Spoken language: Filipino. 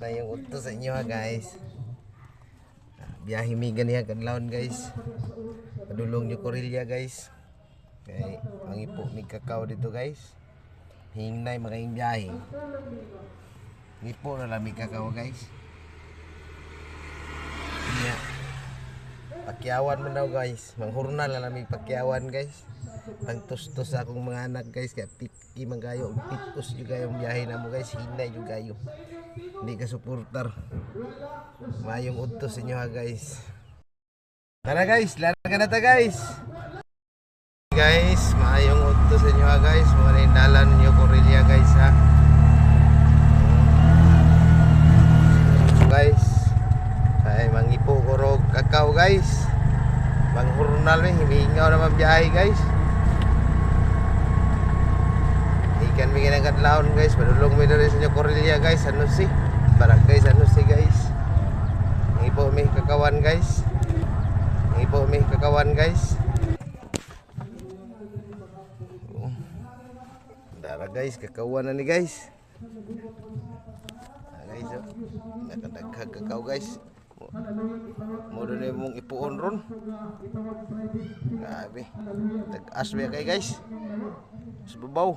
na yung uto sa inyo ha guys. Biyahe mi ganiya kadlawon guys. Padulong nyo Corilya guys. Kay mangipo mi kakao dito guys. Hingnay makaing biyahe. Ngipo na lang mi kakao guys. Iya. Pakyawan man daw guys. Manghurna na lang mi pakyawan guys. Pangtustos sa akong mga anak guys. Kaya pitki man kayo. Pitos juga yung biyahe na mo guys. Hinay juga kayo. Hindi ka suportar. Mayong utos inyo ha guys. Tara guys, larga na ta guys. Guys, mayong utos inyo ha guys. Mga naindalan nyo Corilya guys ha. Guys, ay mangipo ko kakao guys. Manghurnal eh, himingaw naman biyahe guys. Ikan mi kinakadlaon guys. Padulong mi dali sa inyo Corilya guys. Ano si? Barangay sa ano si guys. Ipo mi kakawan guys. Ipo mi kakawan guys. Dara guys, kakawan na ni guys. Guys, oh. Nakadaghag kakao guys. Mo na mong ipuon ron. Grabe. Tag-as ba kay guys. Sa babaw.